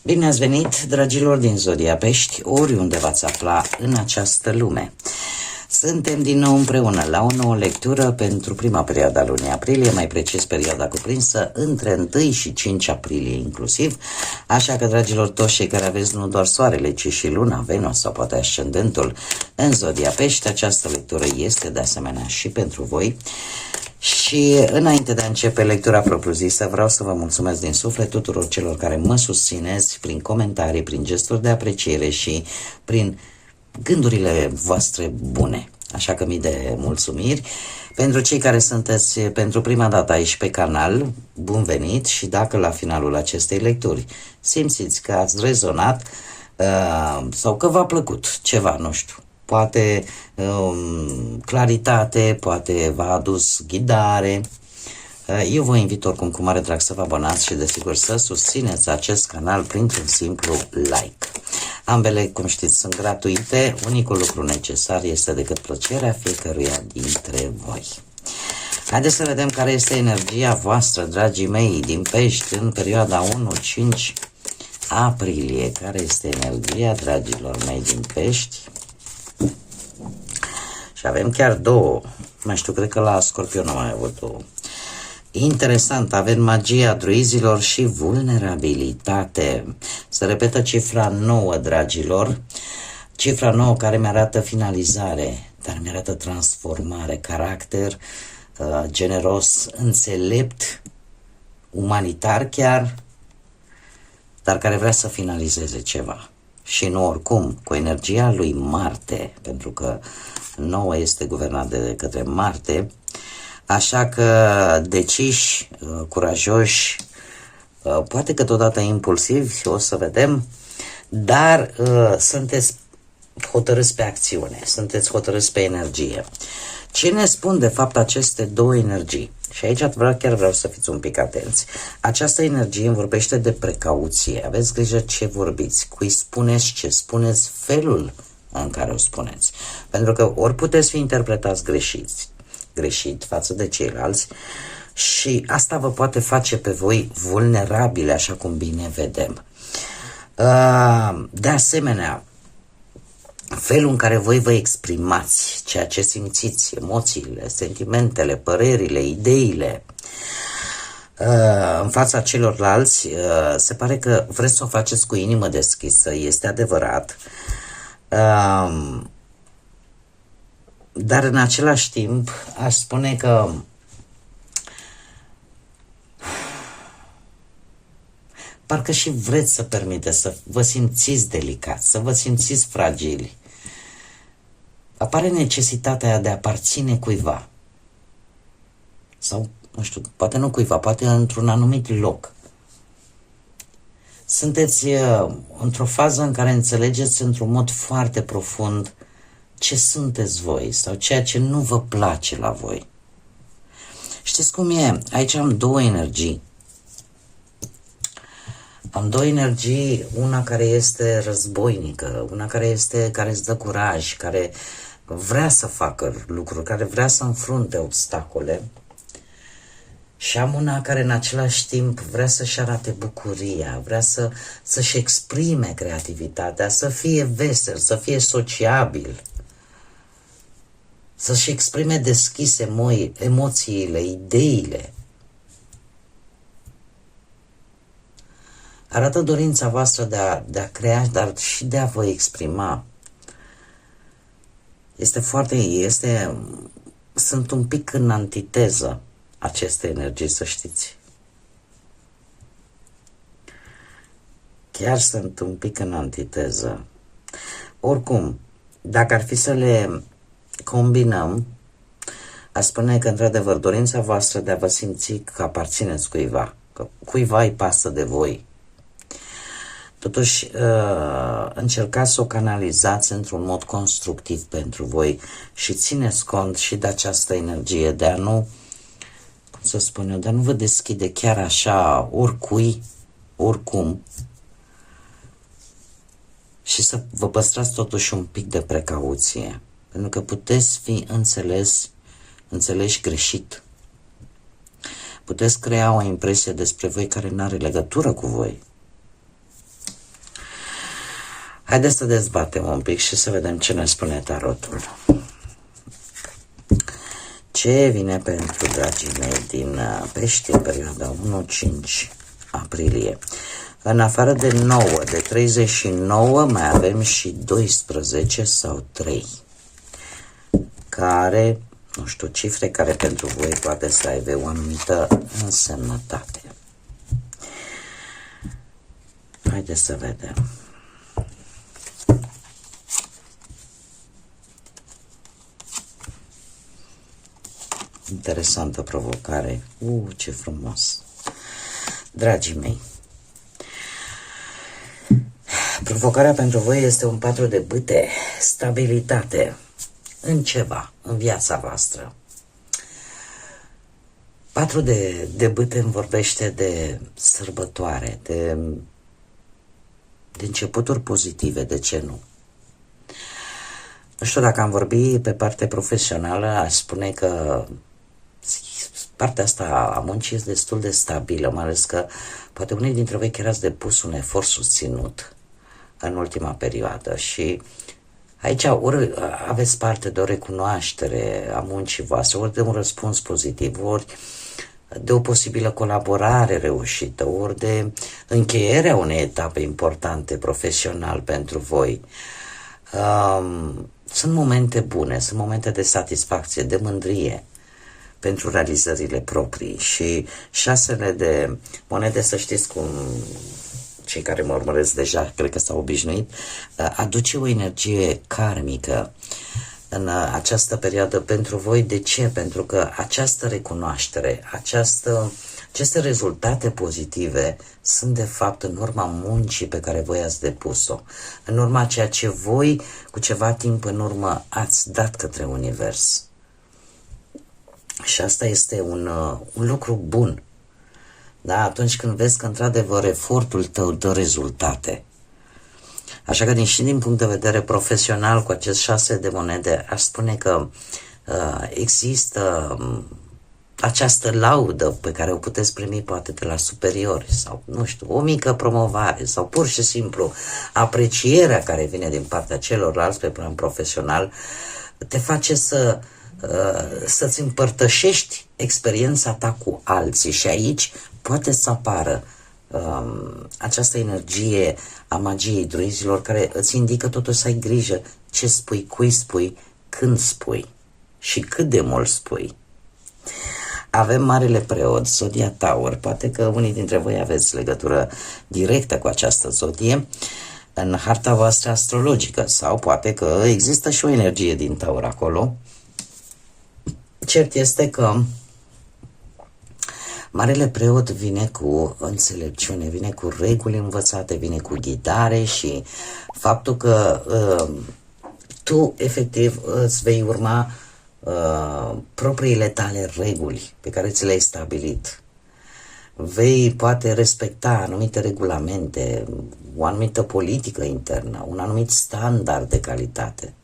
Bine ați venit, dragilor din Zodia Pești, oriunde v-ați afla în această lume. Suntem din nou împreună la o nouă lectură pentru prima perioadă a lunii aprilie, mai precis perioada cuprinsă între 1 și 5 aprilie inclusiv. Așa că, dragilor, toți cei care aveți nu doar soarele, ci și luna, Venus sau poate ascendentul în Zodia Pești, această lectură este de asemenea și pentru voi. Și înainte de a începe lectura propriu-zisă, vreau să vă mulțumesc din suflet tuturor celor care mă susțineți prin comentarii, prin gesturi de apreciere și prin gândurile voastre bune. Așa că mii de mulțumiri. Pentru cei care sunteți pentru prima dată aici pe canal, bun venit, și dacă la finalul acestei lecturi simțiți că ați rezonat sau că v-a plăcut ceva, nu știu, poate claritate, poate v-a adus ghidare, eu vă invit oricum cu mare drag să vă abonați și desigur să susțineți acest canal printr-un simplu like. Ambele, cum știți, sunt gratuite, unicul lucru necesar este decât plăcerea fiecăruia dintre voi. Haideți să vedem care este energia voastră, dragii mei, din Pești în perioada 1-5 aprilie. Care este energia, dragilor mei, din Pești? Și avem chiar două, mai știu, cred că la Scorpion am mai avut două. Interesant, avem magia druizilor și vulnerabilitate. Se repetă cifra 9, dragilor. Cifra 9 care mi-arată finalizare, dar mi-arată transformare, caracter generos, înțelept, umanitar chiar, dar care vrea să finalizeze ceva. Și nu oricum, cu energia lui Marte, pentru că 9 este guvernat de către Marte. Așa că deciși, curajoși, poate că totodată impulsivi, o să vedem, dar sunteți hotărâți pe acțiune, sunteți hotărâți pe energie. Ce ne spun de fapt aceste două energii? Și aici chiar vreau să fiți un pic atenți. Această energie îmi vorbește de precauție. Aveți grijă ce vorbiți, cui spuneți ce spuneți, felul în care o spuneți. Pentru că ori puteți fi interpretați greșit față de ceilalți și asta vă poate face pe voi vulnerabile, așa cum bine vedem. De asemenea, felul în care voi vă exprimați ceea ce simțiți, emoțiile, sentimentele, părerile, ideile în fața celorlalți, se pare că vreți să o faceți cu inimă deschisă, este adevărat. Dar în același timp aș spune că parcă și vreți să permiteți să vă simțiți delicați, să vă simțiți fragili. Apare necesitatea aia de a aparține cuiva. Sau, nu știu, poate nu cuiva, poate într-un anumit loc. Sunteți într-o fază în care înțelegeți într-un mod foarte profund ce sunteți voi sau ceea ce nu vă place la voi. Știți cum e? Aici am două energii. Am două energii, una care este războinică, una care îți dă curaj, care vrea să facă lucruri, care vrea să înfrunte obstacole. Și am una care în același timp vrea să-și arate bucuria, vrea să-și exprime creativitatea, să fie vesel, să fie sociabil, să-și exprime deschis emoțiile, ideile. Arată dorința voastră de a crea, dar și de a vă exprima. Sunt un pic în antiteză aceste energii, să știți. Chiar sunt un pic în antiteză. Oricum, dacă ar fi să le combinăm, aș spune că, într-adevăr, dorința voastră de a vă simți că aparțineți cuiva, că cuiva îi pasă de voi. Totuși, încercați să o canalizați într-un mod constructiv pentru voi și țineți cont și de această energie de a nu, cum să spun eu, de a nu vă deschide chiar așa oricui, oricum, și să vă păstrați totuși un pic de precauție. Pentru că puteți fi înțeleși greșit. Puteți crea o impresie despre voi care nu are legătură cu voi. Haideți să dezbatem un pic și să vedem ce ne spune tarotul. Ce vine pentru dragii mei din Pești în perioada 1-5 aprilie? În afară de 9, de 39, mai avem și 12 sau 3, care, nu știu, cifre care pentru voi poate să aibă o anumită însemnătate. Haideți să vedem. Interesantă provocare. Ce frumos. Dragii mei, provocarea pentru voi este un 4 de bâte, stabilitate în ceva, în viața voastră. 4 de bâte îmi vorbește de sărbătoare, de începuturi pozitive, de ce nu? Nu știu, dacă am vorbit pe parte profesională, aș spune că partea asta a muncii este destul de stabilă, mai ales că poate unii dintre voi chiar ați depus un efort susținut în ultima perioadă și aici ori aveți parte de o recunoaștere a muncii voastre, ori de un răspuns pozitiv, ori de o posibilă colaborare reușită, ori de încheierea unei etape importante profesional pentru voi. Sunt momente bune, sunt momente de satisfacție, de mândrie pentru realizările proprii și 6 de monede, să știți cum cei care mă urmăresc deja, cred că s-au obișnuit, aduce o energie karmică în această perioadă pentru voi. De ce? Pentru că această recunoaștere, aceste rezultate pozitive sunt de fapt în urma muncii pe care voi ați depus-o, în urma ceea ce voi cu ceva timp în urmă ați dat către univers. Și asta este un lucru bun. Da? Atunci când vezi că într-adevăr efortul tău dă rezultate. Așa că și din punct de vedere profesional, cu acest 6 de monede, aș spune că există această laudă pe care o puteți primi poate de la superiori sau, nu știu, o mică promovare sau pur și simplu aprecierea care vine din partea celorlalți pe plan profesional, te face să-ți împărtășești experiența ta cu alții și aici poate să apară această energie a magiei druizilor care îți indică totuși să ai grijă ce spui, cui spui, când spui și cât de mult spui. Avem Marele Preot, zodia Taur, poate că unii dintre voi aveți legătură directă cu această zodie în harta voastră astrologică sau poate că există și o energie din Taur acolo. Cert este că Marele Preot vine cu înțelepciune, vine cu reguli învățate, vine cu ghidare și faptul că tu efectiv îți vei urma propriile tale reguli pe care ți le-ai stabilit. Vei poate respecta anumite regulamente, o anumită politică internă, un anumit standard de calitate.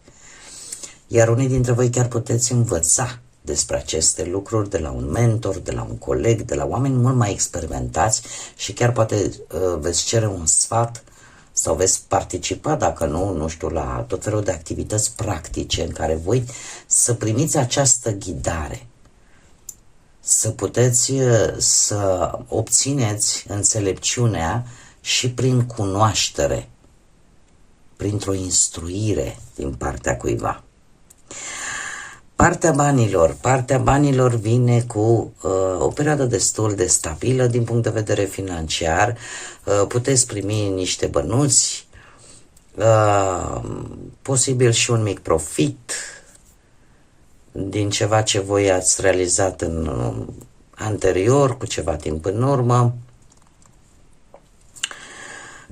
Iar unii dintre voi chiar puteți învăța despre aceste lucruri de la un mentor, de la un coleg, de la oameni mult mai experimentați și chiar poate veți cere un sfat sau veți participa, dacă nu știu, la tot felul de activități practice în care voi să primiți această ghidare, să puteți să obțineți înțelepciunea și prin cunoaștere, printr-o instruire din partea cuiva. Partea banilor vine cu o perioadă destul de stabilă din punct de vedere financiar. Puteți primi niște bănuți, posibil și un mic profit din ceva ce voi ați realizat în anterior, cu ceva timp în urmă.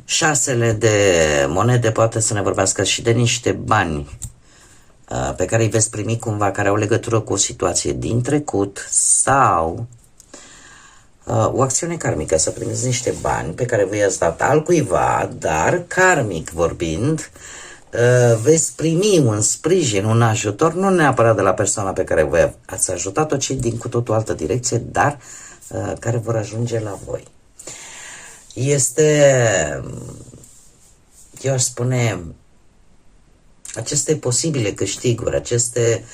6 de monede poate să ne vorbească și de niște bani pe care îi veți primi cumva, care au legătură cu o situație din trecut sau o acțiune karmică, să primiți niște bani pe care voi ați dat altcuiva, dar karmic vorbind, veți primi un sprijin, un ajutor, nu neapărat de la persoana pe care voi ați ajutat-o, ci din cu totul altă direcție, dar care vor ajunge la voi. Este eu aș spune, aceste posibile câștiguri, aceste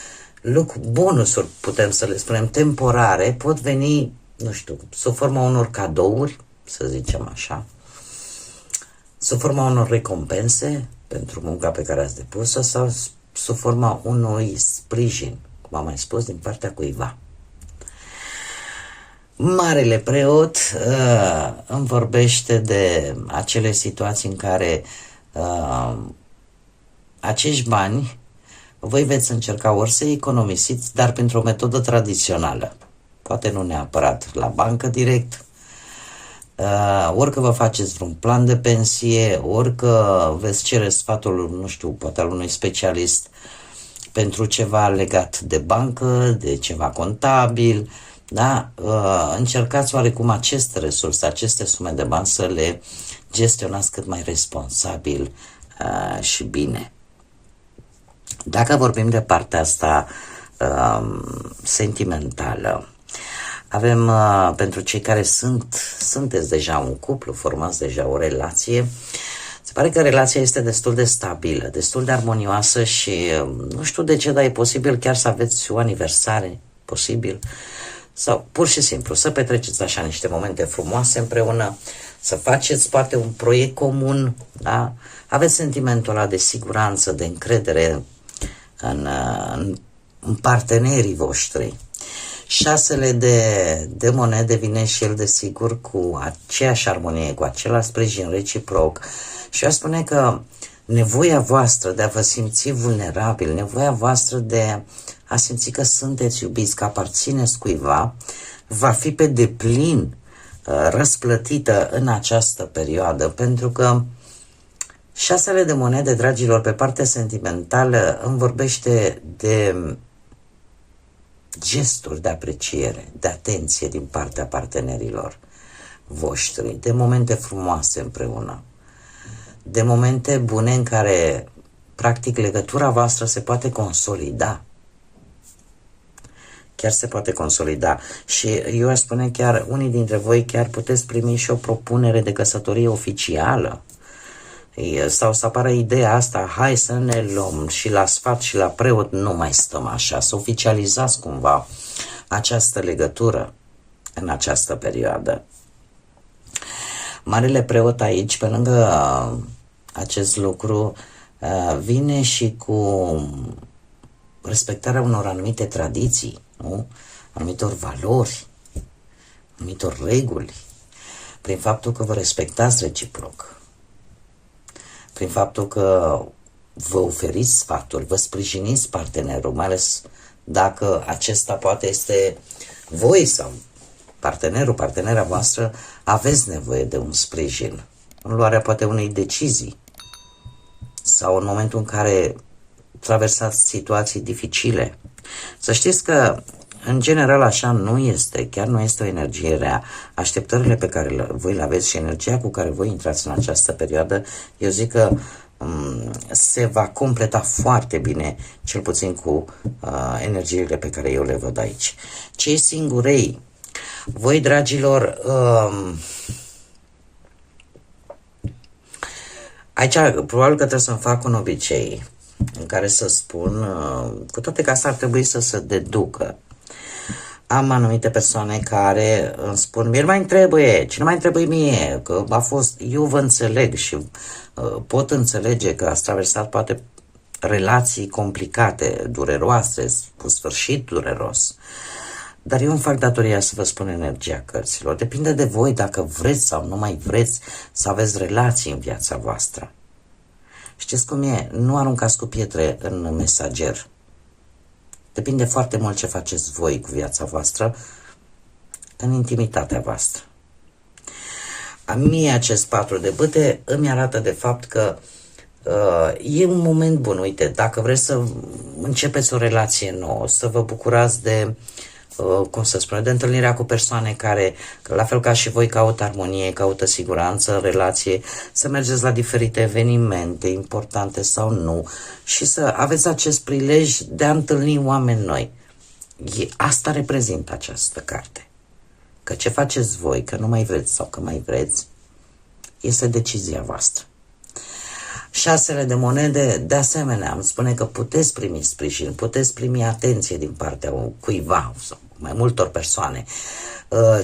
bonusuri, putem să le spunem, temporare, pot veni, nu știu, sub forma unor cadouri, să zicem așa, sub forma unor recompense pentru munca pe care ați depus-o sau sub forma unui sprijin, cum am mai spus, din partea cuiva. Marele preot îmi vorbește de acele situații în care acești bani voi veți încerca ori să economisiți, dar pentru o metodă tradițională. Poate nu neapărat la bancă direct, ori că vă faceți vreun plan de pensie, ori că veți cere sfatul, nu știu, poate al unui specialist pentru ceva legat de bancă, de ceva contabil, da? Încercați oarecum aceste resurse, aceste sume de bani să le gestionați cât mai responsabil și bine. Dacă vorbim de partea asta sentimentală, avem pentru cei care sunteți deja un cuplu, formați deja o relație, se pare că relația este destul de stabilă, destul de armonioasă și nu știu de ce, dar e posibil chiar să aveți o aniversare, posibil, sau pur și simplu să petreceți așa niște momente frumoase împreună, să faceți poate un proiect comun, da? Aveți sentimentul ăla de siguranță, de încredere în partenerii voștri. Șasele de monede vine și el desigur cu aceeași armonie, cu același sprijin reciproc și eu spune că nevoia voastră de a vă simți vulnerabil, nevoia voastră de a simți că sunteți iubiți, că aparțineți cuiva, va fi pe deplin răsplătită în această perioadă, pentru că șasele de monede, dragilor, pe partea sentimentală îmi vorbește de gesturi de apreciere, de atenție din partea partenerilor voștri, de momente frumoase împreună, de momente bune în care, practic, legătura voastră se poate consolida. Chiar se poate consolida. Și eu aș spune chiar, unii dintre voi chiar puteți primi și o propunere de căsătorie oficială. Sau să apară ideea asta, hai să ne luăm și la sfat și la preot nu mai stăm așa, să oficializați cumva această legătură în această perioadă. Marele preot aici, pe lângă acest lucru, vine și cu respectarea unor anumite tradiții, nu? Anumitor valori, anumitor reguli, prin faptul că vă respectați reciproc, prin faptul că vă oferiți sfaturi, vă sprijiniți partenerul, mai ales dacă acesta poate este voi sau partenera voastră, aveți nevoie de un sprijin în luarea poate unei decizii sau în momentul în care traversați situații dificile. Să știți că în general așa nu este, chiar nu este o energie rea. Așteptările pe care voi le aveți și energia cu care voi intrați în această perioadă, eu zic că se va completa foarte bine, cel puțin cu energiile pe care eu le văd aici. Cei singurei, voi, dragilor, aici probabil că trebuie să-mi fac un obicei în care să spun, cu toate că asta ar trebui să se deducă. Am anumite persoane care îmi spun, mie nu mai trebuie, ce nu mai trebuie mie, că a fost, eu vă înțeleg și pot înțelege că ați traversat poate relații complicate, dureroase, cu sfârșit dureros. Dar eu îmi fac datoria să vă spun energia cărților. Depinde de voi dacă vreți sau nu mai vreți să aveți relații în viața voastră. Știți cum e? Nu aruncați cu pietre în mesager. Depinde foarte mult ce faceți voi cu viața voastră în intimitatea voastră. A mie acest 4 de bâte îmi arată de fapt că e un moment bun. Uite, dacă vreți să începeți o relație nouă, să vă bucurați de cum să spune, de întâlnirea cu persoane care, la fel ca și voi, caută armonie, caută siguranță în relație, să mergeți la diferite evenimente importante sau nu și să aveți acest prilej de a întâlni oameni noi. Asta reprezintă această carte. Că ce faceți voi, că nu mai vreți sau că mai vreți, este decizia voastră. Șasele de monede, de asemenea, îmi spune că puteți primi sprijin, puteți primi atenție din partea cuiva sau mai multor persoane.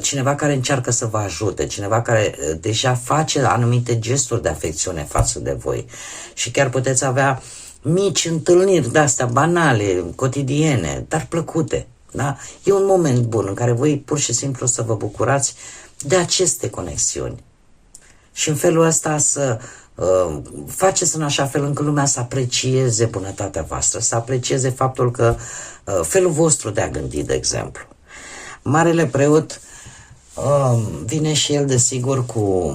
Cineva care încearcă să vă ajute, cineva care deja face anumite gesturi de afecțiune față de voi și chiar puteți avea mici întâlniri de-astea banale, cotidiene, dar plăcute. Da? E un moment bun în care voi pur și simplu să vă bucurați de aceste conexiuni. Și în felul ăsta să faceți în așa fel încât lumea să aprecieze bunătatea voastră, să aprecieze faptul că felul vostru de a gândi, de exemplu. Marele preot vine și el, desigur, cu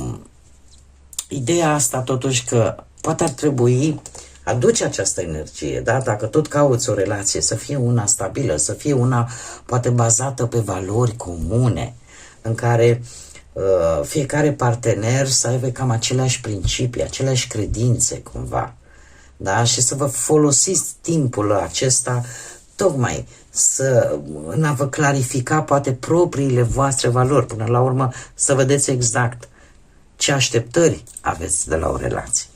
ideea asta, totuși, că poate ar trebui aduce această energie, da? Dacă tot cauți o relație, să fie una stabilă, să fie una poate bazată pe valori comune, în care fiecare partener să aibă cam aceleași principii, aceleași credințe, cumva, da? Și să vă folosiți timpul acesta tocmai în a vă clarifica poate propriile voastre valori, până la urmă să vedeți exact ce așteptări aveți de la o relație.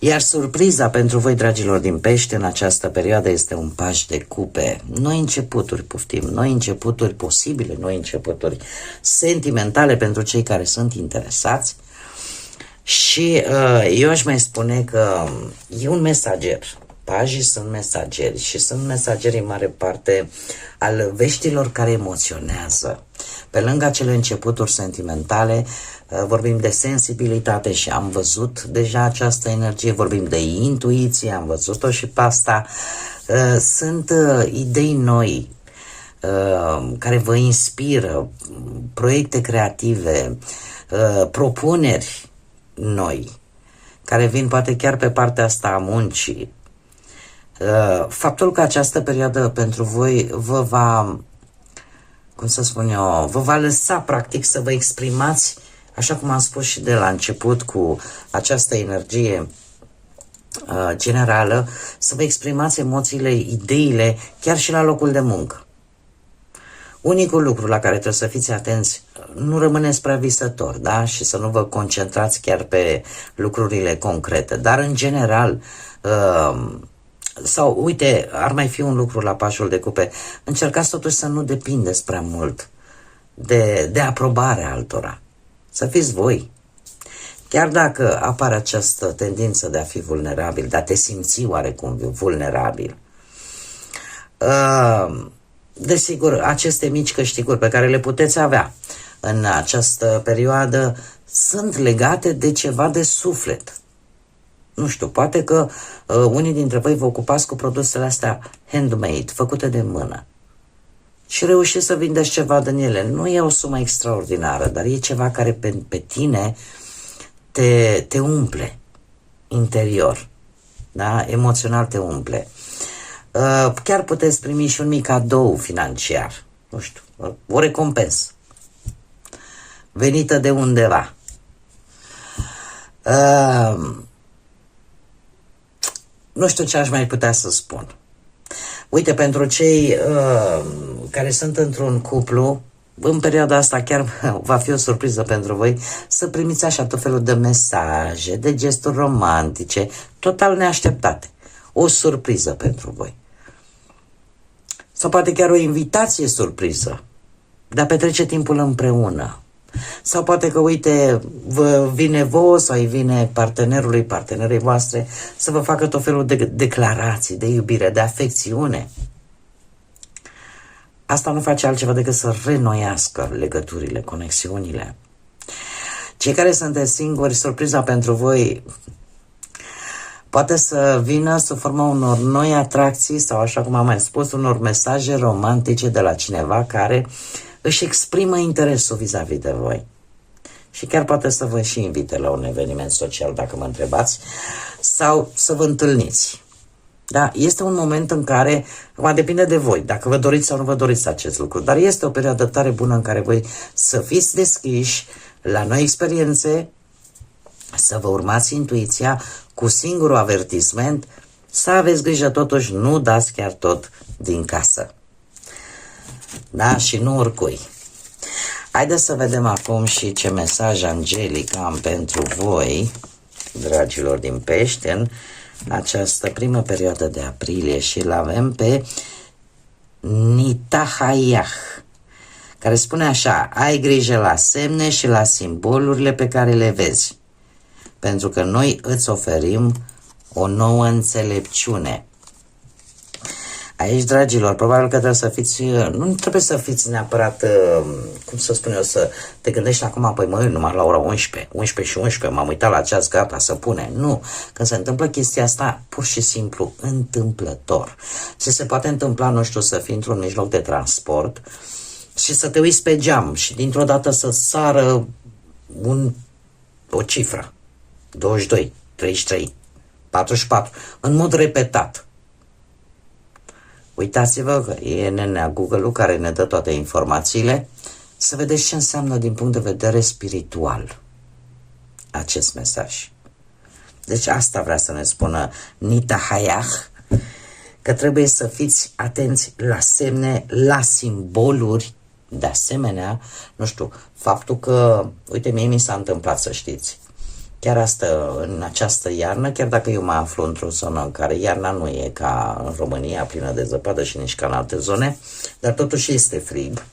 Iar surpriza pentru voi, dragilor din Pește, în această perioadă este un paș de cupe. Noi începuturi, poftim, noi începuturi posibile, noi începuturi sentimentale pentru cei care sunt interesați. Și eu aș mai spune că e un mesager. Pajii sunt mesageri și sunt mesageri în mare parte al veștilor care emoționează. Pe lângă acele începuturi sentimentale, vorbim de sensibilitate și am văzut deja această energie, vorbim de intuiție, am văzut-o și pe asta. Sunt idei noi care vă inspiră, proiecte creative, propuneri noi, care vin poate chiar pe partea asta a muncii. Faptul că această perioadă pentru voi vă va, cum să spun eu, vă va lăsa practic să vă exprimați, așa cum am spus și de la început, cu această energie generală, să vă exprimați emoțiile, ideile, chiar și la locul de muncă. Unicul lucru la care trebuie să fiți atenți, nu rămâneți prea visători, da? Și să nu vă concentrați chiar pe lucrurile concrete, dar în general, sau uite, ar mai fi un lucru la pașul de cupe, încercați totuși să nu depindeți prea mult de aprobarea altora, să fiți voi. Chiar dacă apare această tendință de a fi vulnerabil, de a te simți oarecum vulnerabil, desigur, aceste mici câștiguri pe care le puteți avea în această perioadă sunt legate de ceva de suflet. Nu știu, poate că unii dintre voi vă ocupați cu produsele astea handmade, făcute de mână, și reușiți să vindeți ceva din ele. Nu e o sumă extraordinară, dar e ceva care pe tine te umple interior, da? Emoțional te umple. Chiar puteți primi și un mic cadou financiar, nu știu, o recompensă venită de undeva. Nu știu ce aș mai putea să spun. Uite, pentru cei care sunt într-un cuplu, în perioada asta chiar va fi o surpriză pentru voi să primiți așa tot felul de mesaje, de gesturi romantice, total neașteptate. O surpriză pentru voi. Sau poate chiar o invitație surpriză de a petrece timpul împreună. Sau poate că, uite, vă vine vouă sau îi vine partenerului, partenerei voastre să vă facă tot felul de declarații de iubire, de afecțiune. Asta nu face altceva decât să reînnoiască legăturile, conexiunile. Cei care sunteți singuri, surpriza pentru voi poate să vină sub forma unor noi atracții sau, așa cum am mai spus, unor mesaje romantice de la cineva care își exprimă interesul vis-a-vis de voi. Și chiar poate să vă și invite la un eveniment social, dacă mă întrebați, sau să vă întâlniți. Da, este un moment în care, va depinde de voi, dacă vă doriți sau nu vă doriți acest lucru, dar este o perioadă tare bună în care voi să fiți deschiși la noi experiențe, să vă urmați intuiția, cu singurul avertisment, să aveți grijă totuși, nu dați chiar tot din casă. Da? Și nu oricui. Haideți să vedem acum și ce mesaj angelic am pentru voi, dragilor din Pești, în această primă perioadă de aprilie, și îl avem pe Nitahayah, care spune așa: ai grijă la semne și la simbolurile pe care le vezi, pentru că noi îți oferim o nouă înțelepciune. Aici, dragilor, probabil că trebuie să fiți, nu trebuie să fiți neapărat, cum să spun eu, să te gândești acum, păi măi, numai la ora 11 și 11, m-am uitat la ceas, gata, să pune. Nu, când se întâmplă chestia asta, pur și simplu, întâmplător. Ce se poate întâmpla, nu știu, să fii într-un mijloc de transport și să te uiți pe geam și dintr-o dată să sară o cifră, 22, 33, 44, în mod repetat. Uitați-vă că e nenea Google-ul care ne dă toate informațiile, să vedeți ce înseamnă din punct de vedere spiritual acest mesaj. Deci asta vrea să ne spună Nitahayah, că trebuie să fiți atenți la semne, la simboluri. De asemenea, nu știu, faptul că, uite, mie mi s-a întâmplat, să știți, chiar în această iarnă, chiar dacă eu mă aflu într-o zonă în care iarna nu e ca în România, plină de zăpadă, și nici ca în alte zone, dar totuși este frig.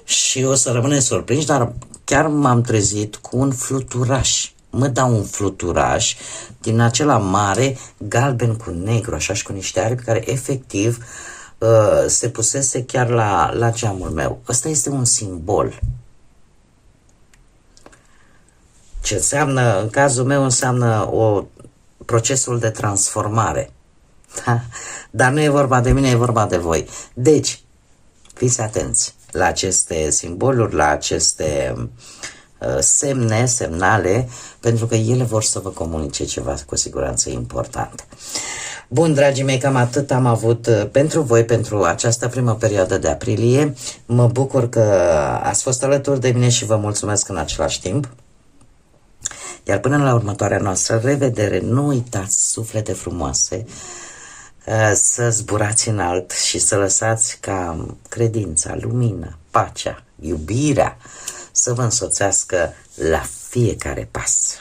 Și o să rămâneți surprinși, dar chiar m-am trezit cu un fluturaș. Mă dau un fluturaș din acela mare, galben cu negru, așa, și cu niște aripi, care efectiv se pusese chiar la geamul meu. Ăsta este un simbol. Ce înseamnă, în cazul meu, înseamnă procesul de transformare. Da? Dar nu e vorba de mine, e vorba de voi. Deci, fiți atenți la aceste simboluri, la aceste semnale, pentru că ele vor să vă comunice ceva cu siguranță important. Bun, dragii mei, cam atât am avut pentru voi, pentru această primă perioadă de aprilie. Mă bucur că ați fost alături de mine și vă mulțumesc în același timp. Iar până la următoarea noastră revedere, nu uitați, suflete frumoase, să zburați înalt și să lăsați ca credința, lumina, pacea, iubirea să vă însoțească la fiecare pas.